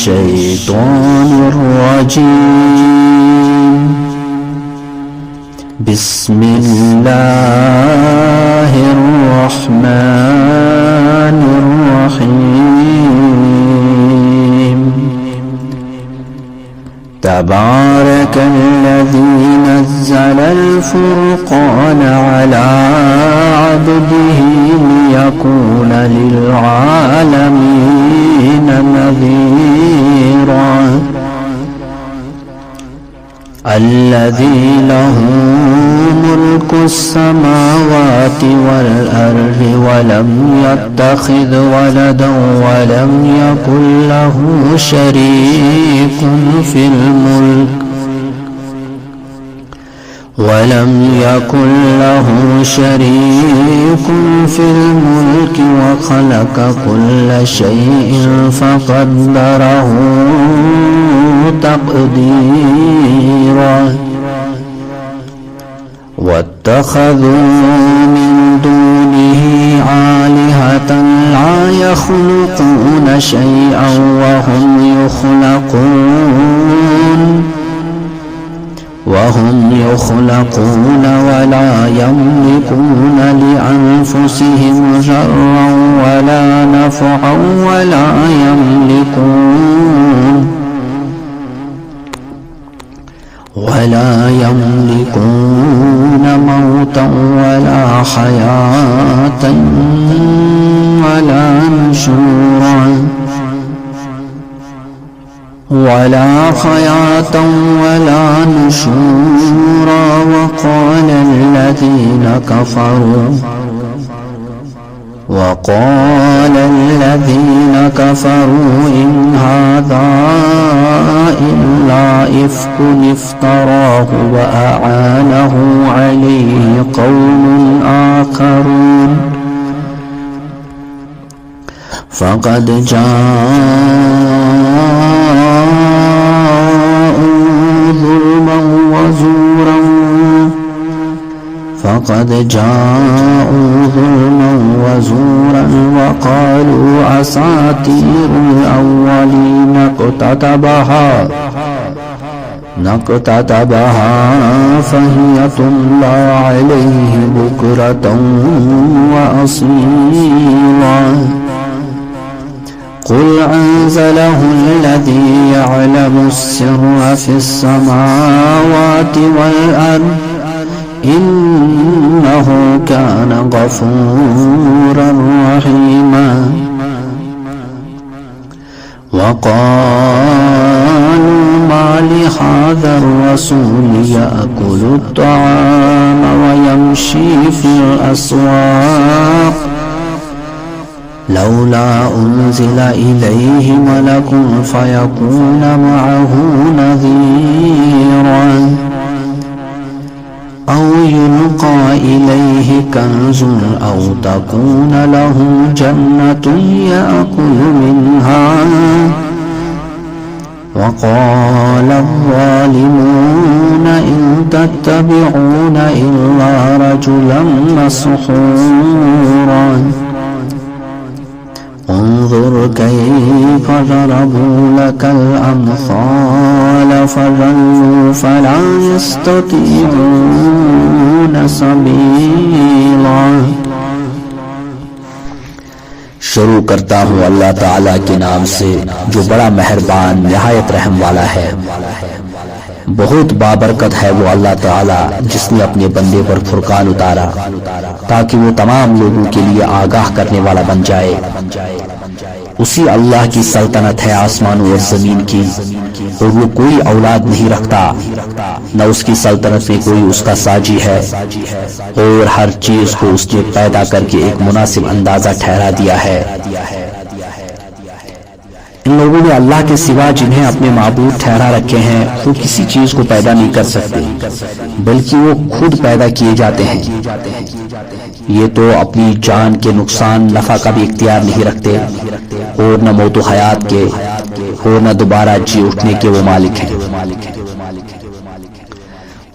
الشيطان الرجيم. بسم الله الرحمن الرحيم. تبارك الذي نزل الفرقان على عبده ليكون للعالمين نذيرا. الذي له ملك السماوات والأرض ولم يتخذ ولدا ولم يكن له شريك في الملك وخلق كل شيء فقدره تقديرا. واتخذوا من دونه آلهة لا يخلقون شيئا وهم يخلقون ولا يملكون لأنفسهم ضرا ولا نفعا ولا يملكون موتا ولا حياة ولا نشورا. وقال الذين كفروا إن هذا إلا إفك افتراه وأعانه عليه قوم آخرون. فقد جاءوا ظلما وزورا وقالوا أساطير الأولين نقتتبها فهي تملى عليه بكرة وأصيلا. قل أنزله الذي يعلم السر في السماوات والأرض إنه كان غفورا رحيما. وقالوا ما لهذا الرسول يأكل الطعام ويمشي في الأسواق لولا أنزل إليه ملك فيكون معه نذيرا أو يلقى إليه كنز أو تكون له جنة يأكل منها. وقال الظالمون إن تتبعون إلا رجلا مسحورا. انظر كيف ضربوا لك الأمثال فضلوا فلا يستطيعون سبيلا. شروع کرتا ہوں اللہ تعالیٰ کے نام سے جو بڑا مہربان نہایت رحم والا ہے. بہت بابرکت ہے وہ اللہ تعالیٰ جس نے اپنے بندے پر فرقان اتارا تاکہ وہ تمام لوگوں کے لیے آگاہ کرنے والا بن جائے. اسی اللہ کی سلطنت ہے آسمانوں اور زمین کی اور وہ کوئی اولاد نہیں رکھتا نہ اس کی سلطنت میں کوئی اس کا ساجی ہے اور ہر چیز کو اس نے پیدا کر کے ایک مناسب اندازہ ٹھہرا دیا ہے. ان لوگوں نے اللہ کے سوا جنہیں اپنے معبود ٹھہرا رکھے ہیں وہ کسی چیز کو پیدا نہیں کر سکتے بلکہ وہ خود پیدا کیے جاتے ہیں. یہ تو اپنی جان کے نقصان نفع کا بھی اختیار نہیں رکھتے اور نہ موت و حیات کے اور نہ دوبارہ جی اٹھنے کے وہ مالک ہیں.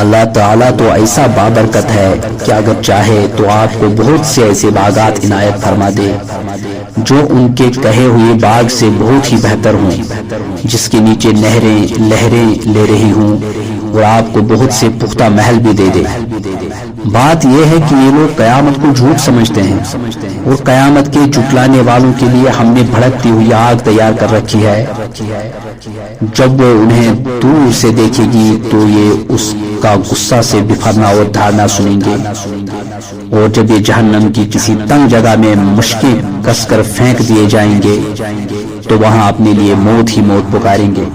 اللہ تعالیٰ تو ایسا بابرکت ہے کہ اگر چاہے تو آپ کو بہت سے ایسے باغات عنایت فرما دے جو ان کے کہے ہوئے باغ سے بہت ہی بہتر ہوں، جس کے نیچے نہریں لہریں لے رہی ہوں، اور آپ کو بہت سے پختہ محل بھی دے دے۔ بات یہ ہے کہ یہ لوگ قیامت کو جھوٹ سمجھتے ہیں، اور قیامت کے جھٹلانے والوں کے لیے ہم نے بھڑکتی ہوئی آگ تیار کر رکھی ہے۔ جب وہ انہیں دور سے دیکھے گی تو یہ اس کا غصہ سے بفرنا اور دھارنا سنیں گے، اور جب یہ جہنم کی کسی تنگ جگہ میں مشکیں کس کر پھینک دیے جائیں گے تو وہاں اپنے لیے موت ہی موت پکاریں گے۔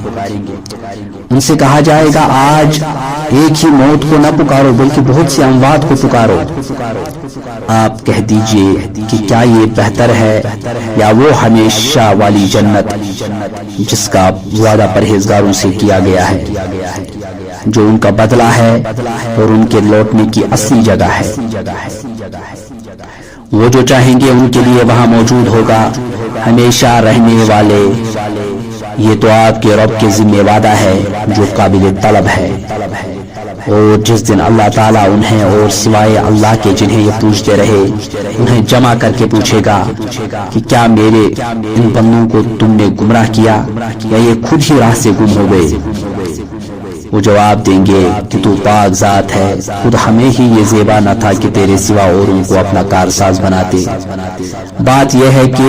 ان سے کہا جائے گا آج ایک ہی موت کو نہ پکارو بلکہ بہت سی اموات کو پکارو۔ آپ کہہ دیجئے کہ کیا یہ بہتر ہے یا وہ ہمیشہ والی جنت جس کا وعدہ پرہیزگاروں سے کیا گیا ہے، جو ان کا بدلہ ہے اور ان کے لوٹنے کی اصلی جگہ ہے۔ وہ جو چاہیں گے ان کے لیے وہاں موجود ہوگا، ہمیشہ رہنے والے۔ یہ تو آپ کے رب کے ذمہ وعدہ ہے جو قابل طلب ہے۔ اور جس دن اللہ تعالیٰ انہیں اور سوائے اللہ کے جنہیں یہ پوچھتے رہے انہیں جمع کر کے پوچھے گا کہ کیا میرے ان بندوں کو تم نے گمراہ کیا یا یہ خود ہی راہ سے گم ہو گئے؟ وہ جواب دیں گے کہ تو پاک ذات ہے، خود ہمیں ہی یہ زیبا نہ تھا کہ تیرے سوا اور ان کو اپنا کارساز بناتے۔ بات یہ ہے کہ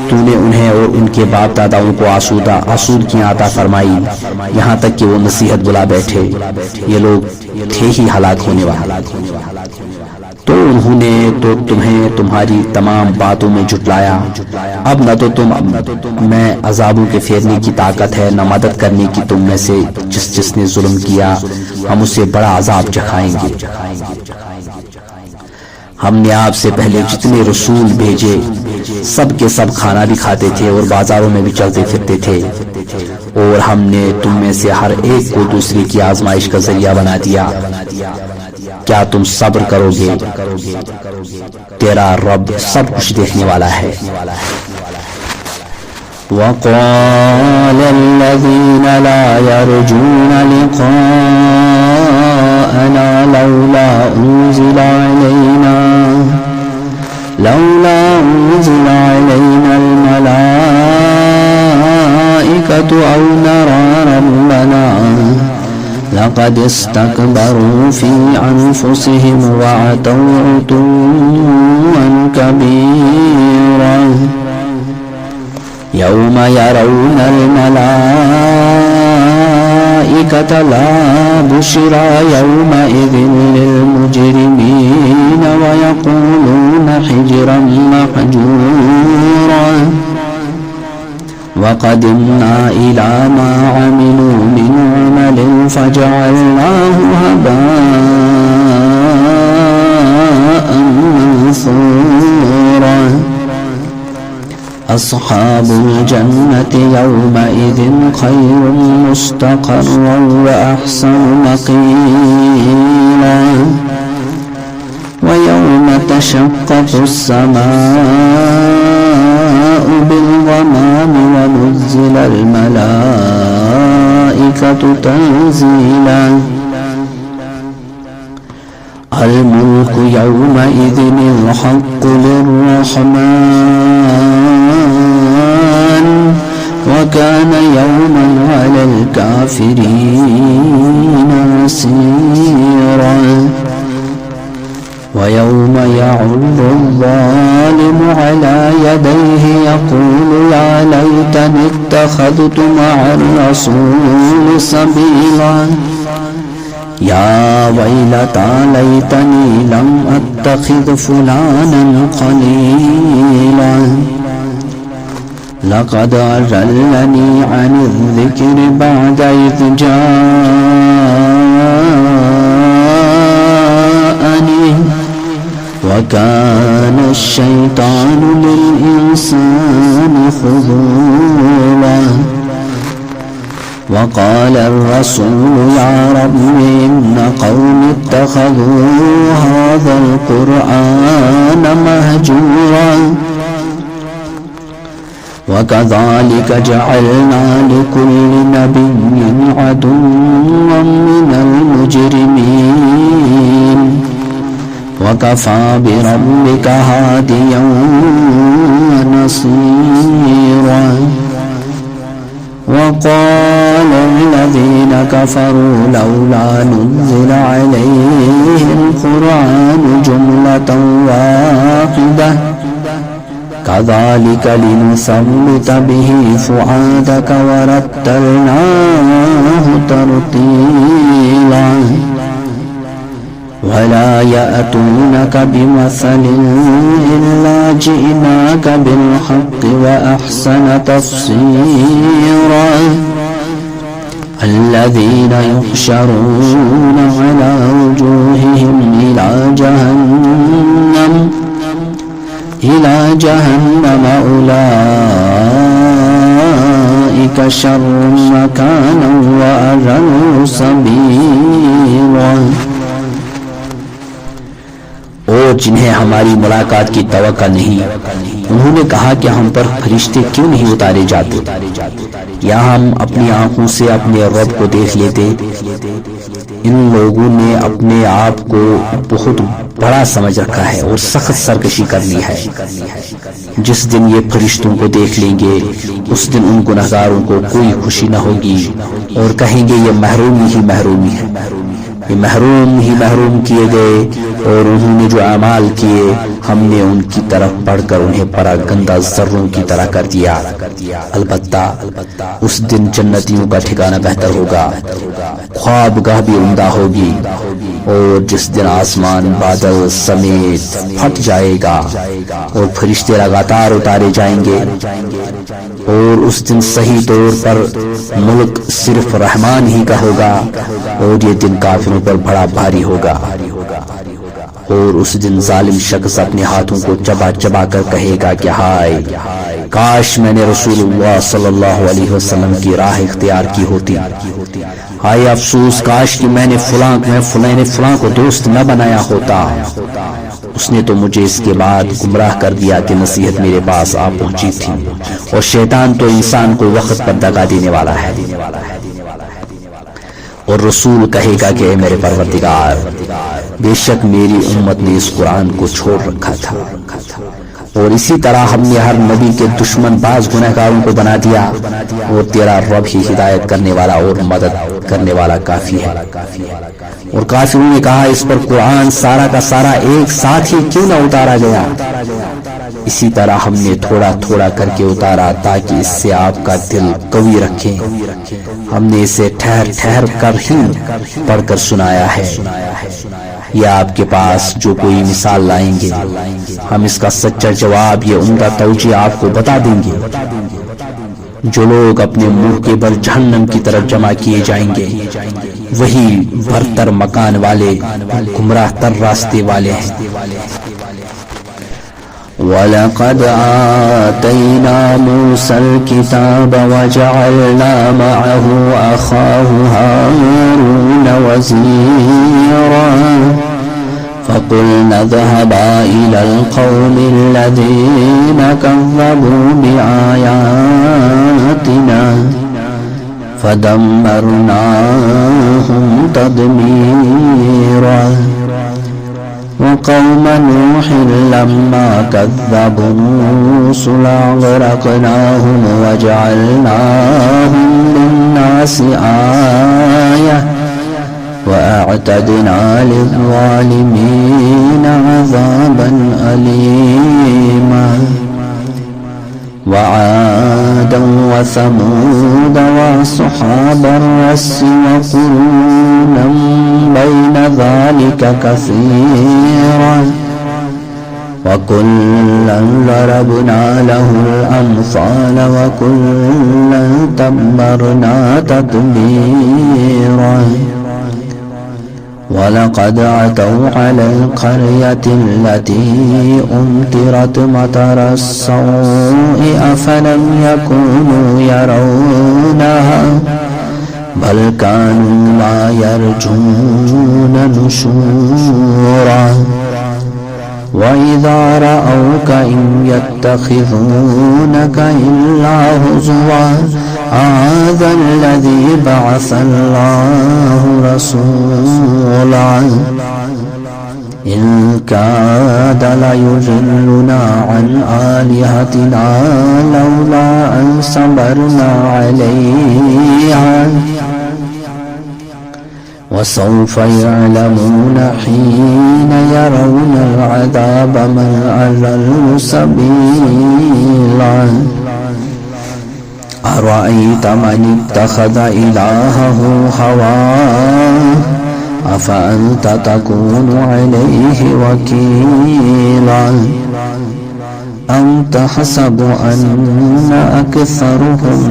تو نے انہیں اور ان کے باپ داداؤں کو آسودگیاں عطا فرمائی، یہاں تک کہ وہ نصیحت بلا بیٹھے۔ یہ لوگ تھے ہی ہلاک ہونے والے، تو انہوں نے تو تمہیں تمہاری تمام باتوں میں جھٹلایا۔ اب نہ تو تم میں عذابوں کے پھیرنے کی طاقت ہے، نہ مدد کرنے کی تم میں سے جس نے ظلم کیا، ہم اسے بڑا عذاب چکھائیں گے۔ ہم نے آپ سے پہلے جتنے رسول بھیجے سب کے سب کھانا بھی کھاتے تھے اور بازاروں میں بھی چلتے پھرتے تھے، اور ہم نے تم میں سے ہر ایک کو دوسرے کی آزمائش کا ذریعہ بنا دیا۔ کیا تم صبر کرو گے؟ تیرا رب سب کچھ دیکھنے والا ہے۔ وقال الذين لا يرجون لقاءنا لولا أنزل علينا الملائكة أو نرى ربنا لقد استكبروا في أنفسهم وعتوا عتوا كبيرا يوم يرون الملائكة لا بشرى يومئذ للمجرمين ويقولون حجرا محجورا وقدمنا إلى ما عملوا من عمل فجعلناه هباء منثورا أصحاب الجنة يومئذ خير مستقرا وأحسن مقيلا ويوم تشقق السماء بالغمام ونزل الملائكة تنزيلا الملك يومئذ الحق للرحمن وكان يوما على الكافرين عسيرا ويوم يعض الظالم على يديه يقول يا ليتني اتخذت مع الرسول سبيلا يا ويلتى ليتني لم أتخذ فلانا خليلا لقد أضلني عن الذكر بعد إذ جاءني وكان الشيطان للإنسان خذولا وقال الرسول يا رب إن قوم اتخذوا هذا القرآن مهجورا وَكَذَلِكَ جَعَلْنَا لِكُلِّ نَبِيٍّ عَدُوًّا مِّنَ الْمُجْرِمِينَ وَكَفَى بِرَبِّكَ هَادِيًا وَنَصِيرًا وَقَالَ الَّذِينَ كَفَرُوا لَوْلَا نُزِّلَ عَلَيْهِ الْقُرْآنُ جُمْلَةً وَاحِدَةً كَذَلِكَ لِنُثَبِّتَ بِهِ فُؤَادَكَ وَرَتَّلْنَاهُ تَرْتِيلًا وَلَا يَأْتُونَكَ بِمَثَلٍ إِلَّا جِئْنَاكَ بِالْحَقِّ وَأَحْسَنَ تَفْسِيرًا الَّذِينَ يُحْشَرُونَ عَلَى وُجُوهِهِمْ إِلَى جَهَنَّمَ أُولَئِكَ شَرٌّ مَكَانًا وَأَضَلُّ سَبِيلًا اور جنہیں ہماری ملاقات کی توقع نہیں، انہوں نے کہا کہ ہم پر فرشتے کیوں نہیں اتارے جاتے یا ہم اپنی آنکھوں سے اپنے رب کو دیکھ لیتے۔ ان لوگوں نے اپنے آپ کو بہت بڑا سمجھ رکھا ہے اور سخت سرکشی کر لی ہے۔ جس دن یہ فرشتوں کو دیکھ لیں گے اس دن ان گنہگاروں کو کوئی خوشی نہ ہوگی اور کہیں گے یہ محرومی ہی محرومی ہے، یہ محروم ہی محروم کیے گئے، اور انہوں نے جو اعمال کیے ہم نے ان کی طرف بڑھ کر انہیں پراگندہ ذروں کی طرح کر دیا۔ البتہ اس دن جنتیوں کا ٹھکانہ بہتر ہوگا، خوابگاہ بھی عمدہ ہوگی، اور جس دن آسمان بادل سمیت پھٹ جائے گا اور فرشتے لگاتار اتارے جائیں گے، اور اس دن صحیح طور پر ملک صرف رحمان ہی کا ہوگا، اور یہ دن کافروں پر بڑا بھاری ہوگا۔ اور اس دن ظالم شخص اپنے ہاتھوں کو چبا چبا کر کہے گا کہ ہائے کاش میں نے رسول اللہ صلی اللہ علیہ وسلم کی راہ اختیار کی ہوتی، ہائے افسوس کاش کہ میں نے فلاں کو دوست نہ بنایا ہوتا، اس نے تو مجھے اس کے بعد گمراہ کر دیا کہ نصیحت میرے پاس آ پہنچی تھی، اور شیطان تو انسان کو وقت پر دگا دینے والا ہے۔ اور رسول کہے گا کہ اے میرے پروردگار، بے شک میری امت نے اس قرآن کو چھوڑ رکھا تھا، اور اسی طرح ہم نے ہر نبی کے دشمن باز گنہگاروں کو بنا دیا، اور تیرا رب ہی ہدایت کرنے والا اور مدد کرنے والا کافی ہے۔ اور کافروں نے کہا اس پر قرآن سارا کا سارا ایک ساتھ ہی کیوں نہ اتارا گیا؟ اسی طرح ہم نے تھوڑا تھوڑا کر کے اتارا تاکہ اس سے آپ کا دل قوی رکھیں۔ ہم نے اسے ٹھہر ٹھہر کر ہی پڑھ کر سنایا ہے، یا آپ کے پاس جو کوئی مثال لائیں گے ہم اس کا سچا جواب یہ عمدہ توجیہ آپ کو بتا دیں گے۔ جو لوگ اپنے منہ کے بل جہنم کی طرف جمع کیے جائیں گے وہی برتر مکان والے گمراہ تر راستے والے ہیں۔ وَلَقَدْ آتَيْنَا مُوسَى الْكِتَابَ وَجَعَلْنَا مَعَهُ أَخَاهُ هَارُونَ وَزِيرًا فَقُلْنَا اذْهَبَا إِلَى الْقَوْمِ الَّذِينَ كَذَّبُوا بِآيَاتِنَا فَدَمَّرْنَاهُمْ تَدْمِيرًا وقوم نوح لما كذبوا الرسل أغرقناهم وجعلناهم للناس آية وأعتدنا للظالمين عذابا أليما وعادا وثمود وأصحاب الرس وقرونا بين ذلك كثيرا وكلا ضربنا له الأمثال وكلا تبرنا تتبيرا ولقد عتوا على القرية التي أمطرت مطر السوء أفلم يكونوا يرونها بل كانوا لا يرجون نشورا وإذا رأوك إن يتخذونك إلا هزوا هذا الذي بعث الله رسولا إن كاد ليضلنا عن آلهتنا لولا أن صبرنا عليها وسوف يعلمون حين يرون العذاب من أضل سبيلا أرأيت من اتخذ إلهه هواه أفأنت تكون عليه وكيلا أم تحسب أن أكثرهم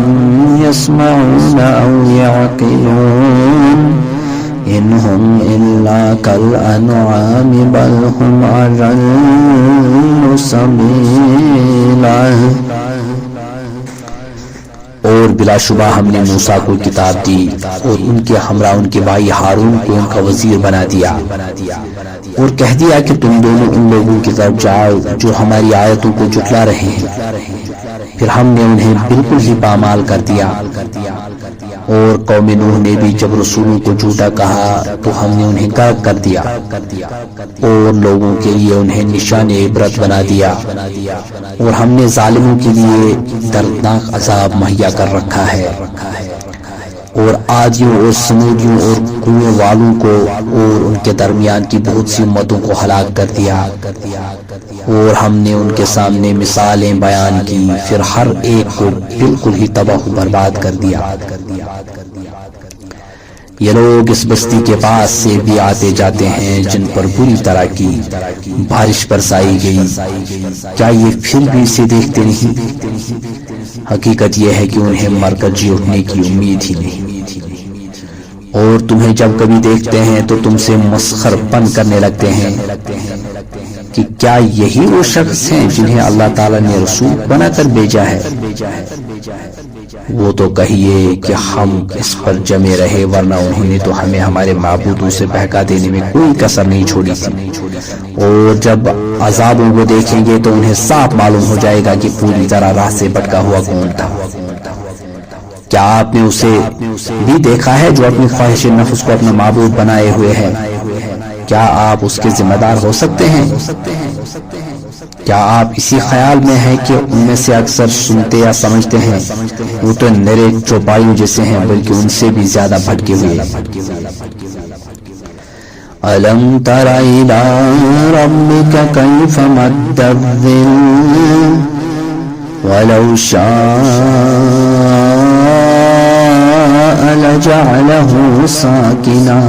يسمعون أو يعقلون إن هم إلا كالأنعام بل هم أضل سبيلا. اور بلا شبہ ہم نے موسیٰ کو کتاب دی اور ان کے ہمراہ ان کے بھائی ہارون کو ان کا وزیر بنا دیا اور کہہ دیا کہ تم دونوں ان لوگوں کی طرف جاؤ جو ہماری آیتوں کو جھٹلا رہے ہیں. پھر ہم نے انہیں بالکل ہی پامال کر دیا. اور قوم نوح نے بھی جب رسولوں کو جھوٹا کہا تو ہم نے انہیں غرق کر دیا اور لوگوں کے لیے انہیں نشان عبرت بنا دیا اور ہم نے ظالموں کے لیے دردناک عذاب مہیا کر رکھا ہے. اور عادیوں اور سمودیوں اور کنویں والوں کو اور ان کے درمیان کی بہت سی امتوں کو ہلاک کر دیا اور ہم نے ان کے سامنے مثالیں بیان کی پھر ہر ایک کو بالکل ہی تباہ و برباد کر دیا. یہ لوگ اس بستی کے پاس سے بھی آتے جاتے ہیں جن پر بری طرح کی بارش برسائی گئی. کیا یہ پھر بھی اسے دیکھتے نہیں؟ حقیقت یہ ہے کہ انہیں مر کر جی اٹھنے کی امید ہی نہیں. اور تمہیں جب کبھی دیکھتے ہیں تو تم سے مسخر پن کرنے لگتے ہیں کہ کیا یہی وہ شخص ہیں جنہیں اللہ تعالیٰ نے رسول بنا کر بھیجا ہے؟ وہ تو کہیے کہ ہم اس پر جمے رہے ورنہ انہوں نے تو ہمیں ہمارے معبودوں سے بہکا دینے میں کوئی کسر نہیں چھوڑی تھی. اور جب عذابوں کو دیکھیں گے تو انہیں صاف معلوم ہو جائے گا کہ پوری طرح راہ سے بھٹکا ہوا کون تھا. کیا آپ نے اسے بھی دیکھا ہے جو اپنی خواہش نفس کو اپنا معبود بنائے ہوئے ہے؟ کیا آپ اس کے ذمہ دار ہو سکتے ہیں؟ کیا آپ اسی خیال میں ہیں کہ ان میں سے اکثر سنتے یا سمجھتے ہیں؟ وہ تو نرے چوپایوں جیسے ہیں بلکہ ان سے بھی زیادہ بھٹکے ہوئے. أَلَمْ تَرَ إِلَىٰ رَبِّكَ كَيْفَ مَدَّ الظِّلَّ وَلَوْ شَاءَ لَجَعَلَهُ سَاكِنًا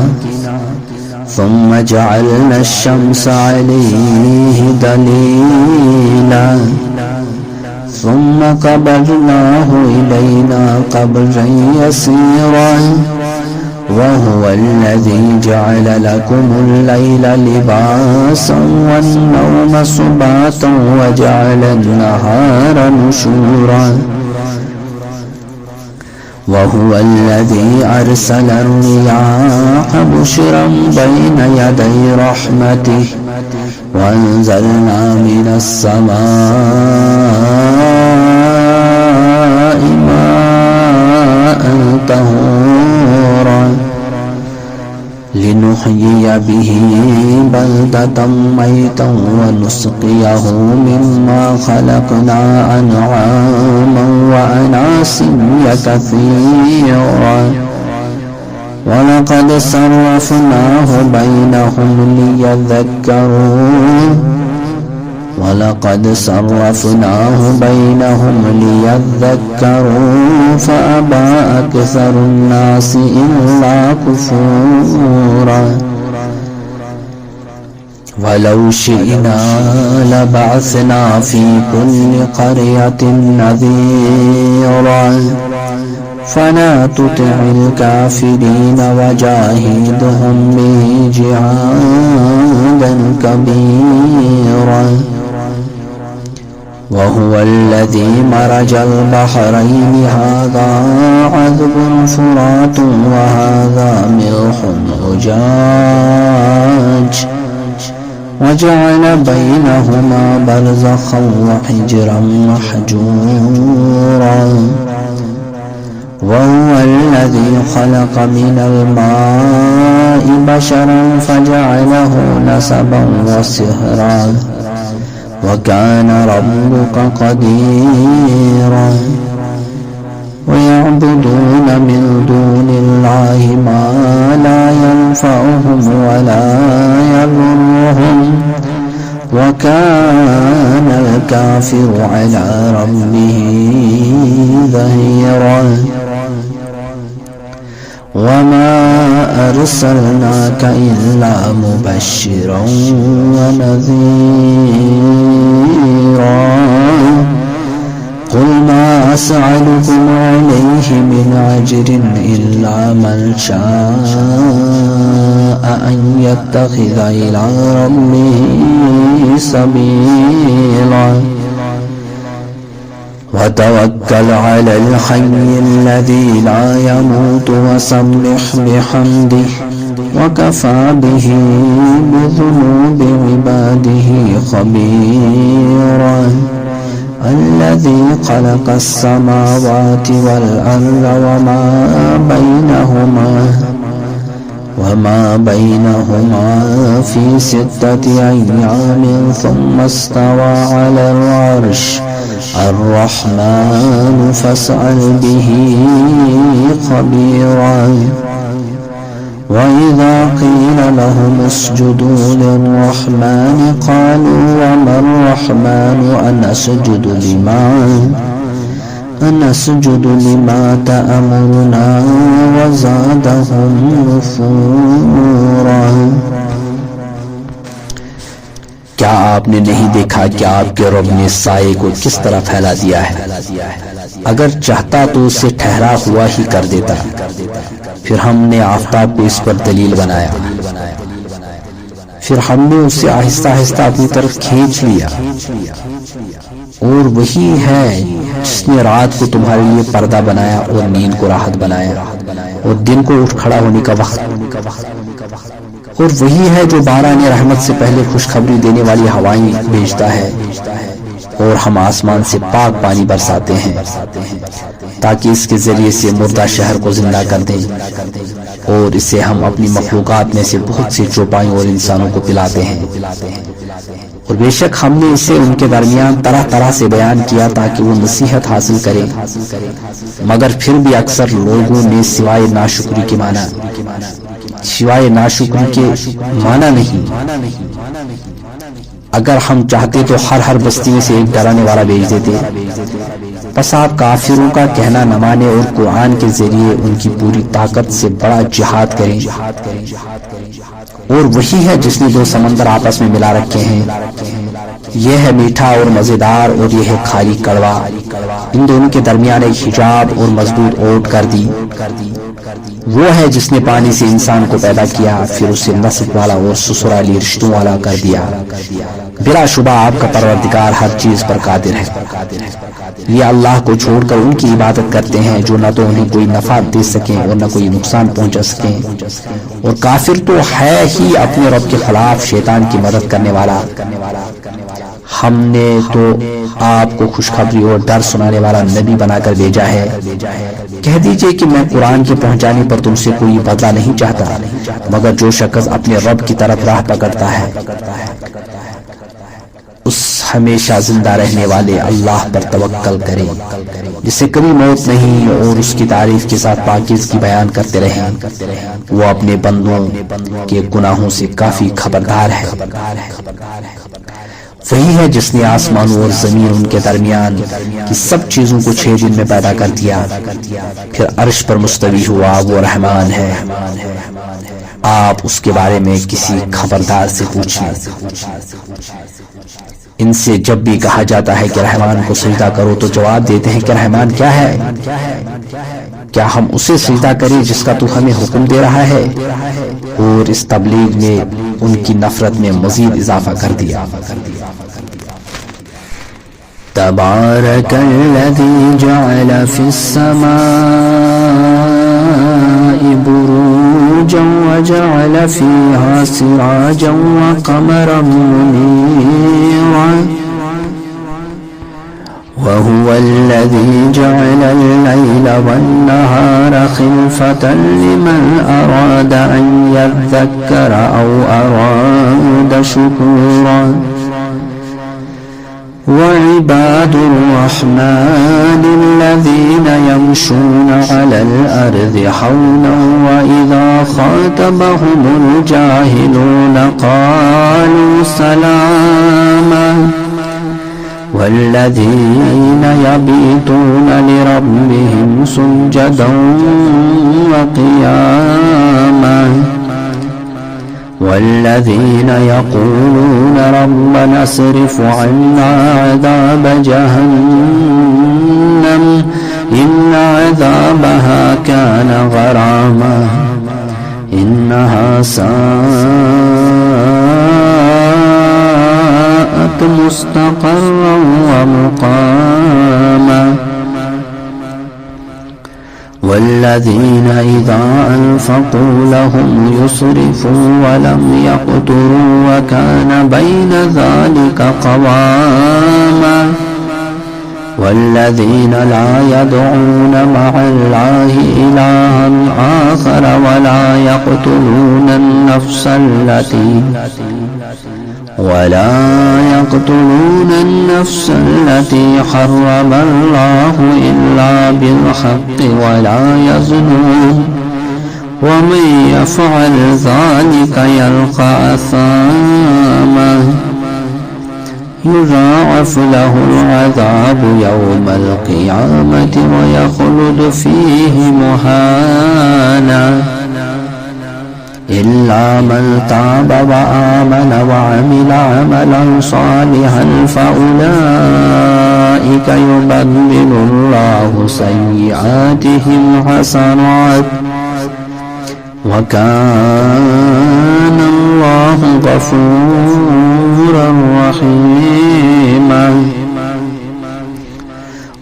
ثم جعلنا الشمس عليه دليلا ثم قبضناه إلينا قبضا يسيرا وهو الذي جعل لكم الليل لباسا والنوم سباتا وجعل النهار نشورا وهو الذي أرسل الرياح بشرا بين يدي رحمته وأنزلنا من السماء ماء طهورا لنحيي به بلدة ميتا ونسقيه مما خلقنا أنعاما وأناسيا كثيرا ولقد صرفناه بينهم ليذكروا فأبى أكثر الناس إلا كفورا ولو شئنا لبعثنا في كل قرية نذيرا فلا تطع الكافرين وجاهدهم به جهادا كبيرا وهو الذي مرج البحرين هذا عذب فرات وهذا ملح أجاج وجعل بينهما برزخا وحجرا محجورا وهو الذي خلق من الماء بشرا فجعله نسبا وصهرا وكان ربك قديرا ويعبدون من دون الله ما لا ينفعهم ولا يضرهم وكان الكافر على ربه ظهيرا وما أرسلناك إلا مبشرا ونذيرا قل ما أسألكم عليه من أجر إلا من شاء أن يتخذ إلى ربه سبيلا وتوكل على الحي الذي لا يموت وسبح بحمده وكفى به بذنوب عباده خبيرا الذي خلق السماوات والأرض وما بينهما في 6 أيام ثم استوى على العرش الرحمن فاسأل به خبيرا وإذا قيل لهم اسجدوا للرحمن قالوا وما الرحمن أنسجد لما تأمرنا وزادهم نفورا کیا آپ نے نہیں دیکھا کہ آپ کے رب نے سائے کو کس طرح پھیلا دیا ہے؟ اگر چاہتا تو اسے ٹھہرا ہوا ہی کر دیتا، پھر ہم نے آفتاب کو اس پر دلیل بنایا، پھر ہم نے اسے آہستہ آہستہ اپنی طرف کھینچ لیا، اور وہی ہے جس نے رات کو تمہارے لیے پردہ بنایا اور نیند کو راحت بنایا اور دن کو اٹھ کھڑا ہونے کا وقت، اور وہی ہے جو باران رحمت سے پہلے خوشخبری دینے والی ہوائیں بھیجتا ہے، اور ہم آسمان سے پاک پانی برساتے ہیں تاکہ اس کے ذریعے سے مردہ شہر کو زندہ کر دیں، اور اسے ہم اپنی مخلوقات میں سے بہت سی چوپائیوں اور انسانوں کو پلاتے ہیں، اور بے شک ہم نے اسے ان کے درمیان طرح طرح سے بیان کیا تاکہ وہ نصیحت حاصل کریں، مگر پھر بھی اکثر لوگوں نے سوائے ناشکری کے معنی نہیں۔ اگر ہم چاہتے تو ہر بستی میں سے ایک ڈرانے والا بھیج دیتے، بس آپ کافروں کا کہنا نہ مانے اور قرآن کے ذریعے ان کی پوری طاقت سے بڑا جہاد کریں، اور وہی ہے جس نے 2 سمندر آپس میں ملا رکھے ہیں، یہ ہے میٹھا اور مزیدار اور یہ ہے کھاری کڑوا، ان دونوں کے درمیان ایک حجاب اور مضبوط اوٹ کر دی۔ وہ ہے جس نے پانی سے انسان کو پیدا کیا، پھر اسے نسب والا اور سسرالی رشتوں والا کر دیا، بلا شبہ آپ کا پروردگار ہر چیز پر قادر ہے۔ یہ اللہ کو چھوڑ کر ان کی عبادت کرتے ہیں جو نہ تو انہیں کوئی نفع دے سکیں اور نہ کوئی نقصان پہنچا سکیں، اور کافر تو ہے ہی اپنے رب کے خلاف شیطان کی مدد کرنے والا۔ ہم نے تو آپ کو خوشخبری اور ڈر سنانے والا نبی بنا کر بھیجا ہے، کہہ دیجئے کہ میں قرآن کے پہنچانے پر تم سے کوئی بدلہ نہیں چاہتا، مگر جو شخص اپنے رب کی طرف راہ پکڑتا ہے اس ہمیشہ زندہ رہنے والے اللہ پر توکل کرے جسے کبھی موت نہیں، اور اس کی تعریف کے ساتھ پاکیزگی بیان کرتے رہیں، وہ اپنے بندوں کے گناہوں سے کافی خبردار ہے۔ وہی ہے جس نے آسمان اور زمین ان کے درمیان کی سب چیزوں کو 6 دن میں پیدا کر دیا، پھر عرش پر مستوی ہوا، وہ رحمان ہے، آپ اس کے بارے میں کسی خبردار سے پوچھیں۔ ان سے جب بھی کہا جاتا ہے کہ رحمان کو سجدہ کرو تو جواب دیتے ہیں کہ رحمان کیا ہے؟ کیا ہم اسے سجدہ کریں جس کا تو ہمیں حکم دے رہا ہے؟ اور اس تبلیغ نے ان کی نفرت میں مزید اضافہ کر دیا۔ تبارک الذی جعل فی السماء بروجا وجعل فيها سراجا وقمرا منيرا وهو الذي جعل الليل والنهار خلفة لمن أراد أن يذكر أو أراد شكورا وعباد الرحمن الذين يمشون على الأرض حونا وإذا خاطبهم الجاهلون قالوا سلاما والذين يبيتون لربهم سجدا وقياما والذين يقولون ربنا اصرف عنا عذاب جهنم إن عذابها كان غراما إنها ساءت مستقرا ومقاما والذين إذا أنفقوا لهم يسرفوا ولم يقتروا وكان بين ذلك قواما والذين لا يدعون مع الله إلها آخر ولا يقتلون النفس التي حرم الله إلا بالحق ولا يزنون ومن يفعل ذلك يلقى أثاما يضاعف له العذاب يوم القيامة ويخلد فيه مهانا إلا من تاب وآمن وعمل عملا صالحا فأولئك يبدل الله سيئاتهم حسنات وكان الله غفورا رحيما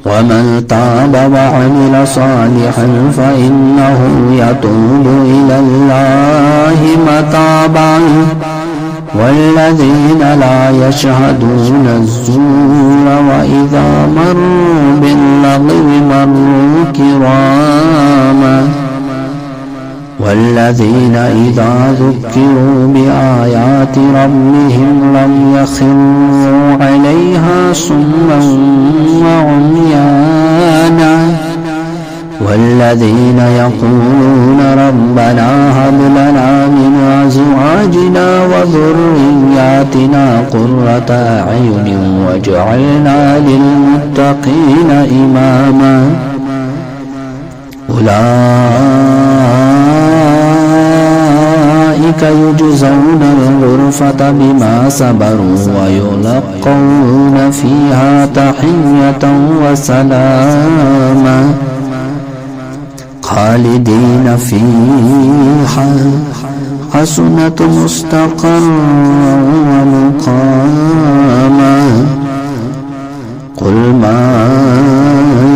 ومن تاب وعمل صالحا فإنه يتوب إلى الله متابا والذين لا يشهدون الزور وإذا مروا باللغو مروا كراما والذين إذا ذكروا بآيات ربهم لم يخروا عليها صما وعميانا والذين يقولون ربنا هب لنا من أزواجنا وذرياتنا قرة أعين واجعلنا للمتقين إماما أولئك يجزون الغرفة بما صبروا ويلقون فيها تحية وسلاما خالدين فيها حسنت مستقرا ومقاما قل ما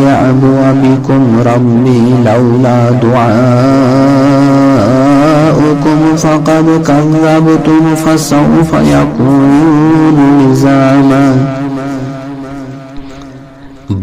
يعبأ بكم ربي لولا دعاؤكم فقد كذبتم فسوف يكون لزاما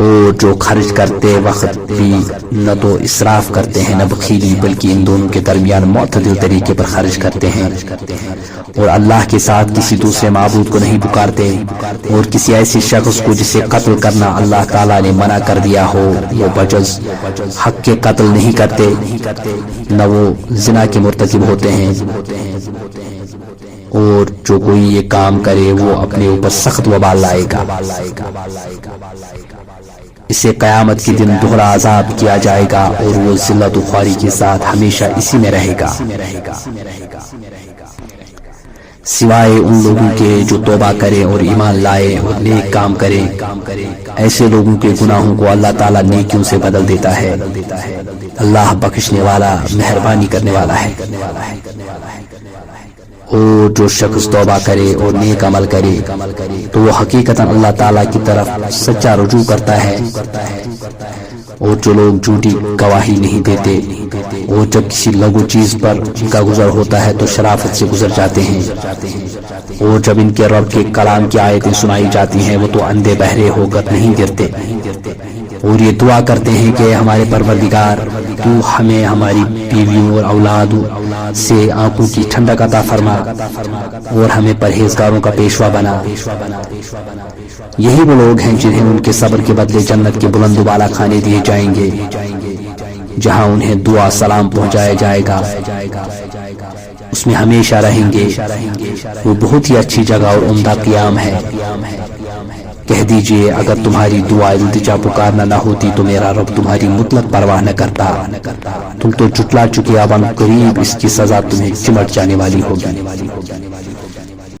اور جو خرچ کرتے وقت بھی نہ تو اسراف کرتے ہیں نہ بخیلی، بلکہ ان دونوں کے درمیان معتدل طریقے پر خرچ کرتے ہیں، اور اللہ کے ساتھ کسی دوسرے معبود کو نہیں پکارتے، اور کسی ایسی شخص کو جسے قتل کرنا اللہ تعالیٰ نے منع کر دیا ہو وہ بجز حق کے قتل نہیں کرتے، نہ وہ زنا کے مرتکب ہوتے ہیں، اور جو کوئی یہ کام کرے وہ اپنے اوپر سخت وبال لائے گا، اسے قیامت کے دن دوہرا عذاب کیا جائے گا اور وہ ذلت و خواری کے ساتھ ہمیشہ اسی میں رہے گا، سوائے ان لوگوں کے جو توبہ کرے اور ایمان لائے اور نیک کام کرے، ایسے لوگوں کے گناہوں کو اللہ تعالیٰ نیکیوں سے بدل دیتا ہے، اللہ بخشنے والا مہربانی کرنے والا ہے۔ اور جو شخص توبہ کرے اور نیک عمل کرے تو وہ حقیقتاً اللہ تعالیٰ کی طرف سچا رجوع کرتا ہے، اور جو لوگ جھوٹی گواہی نہیں دیتے اور جب کسی لغو چیز پر ان کا گزر ہوتا ہے تو شرافت سے گزر جاتے ہیں، اور جب ان کے رب کے کلام کی آیتیں سنائی جاتی ہیں وہ تو اندھے بہرے ہو کر نہیں گرتے، اور یہ دعا کرتے ہیں کہ ہمارے پروردگار تو ہمیں ہماری بیویوں اور اولادوں سے آنکھوں کی ٹھنڈک عطا فرما اور ہمیں پرہیزگاروں کا پیشوا بنا۔ یہی وہ لوگ ہیں جنہیں ان کے صبر کے بدلے جنت کے بلند و بالا کھانے دیے جائیں گے، جہاں انہیں دعا سلام پہنچایا جائے گا، اس میں ہمیشہ رہیں گے، وہ بہت ہی اچھی جگہ اور عمدہ قیام ہے۔ کہہ دیجئے اگر تمہاری دعا التجا پکارنا نہ ہوتی تو میرا رب تمہاری مطلق پرواہ نہ کرتا، تم تو جھٹلا چکے، اب ان قریب اس کی سزا تمہیں چمٹ جانے والی ہوگی۔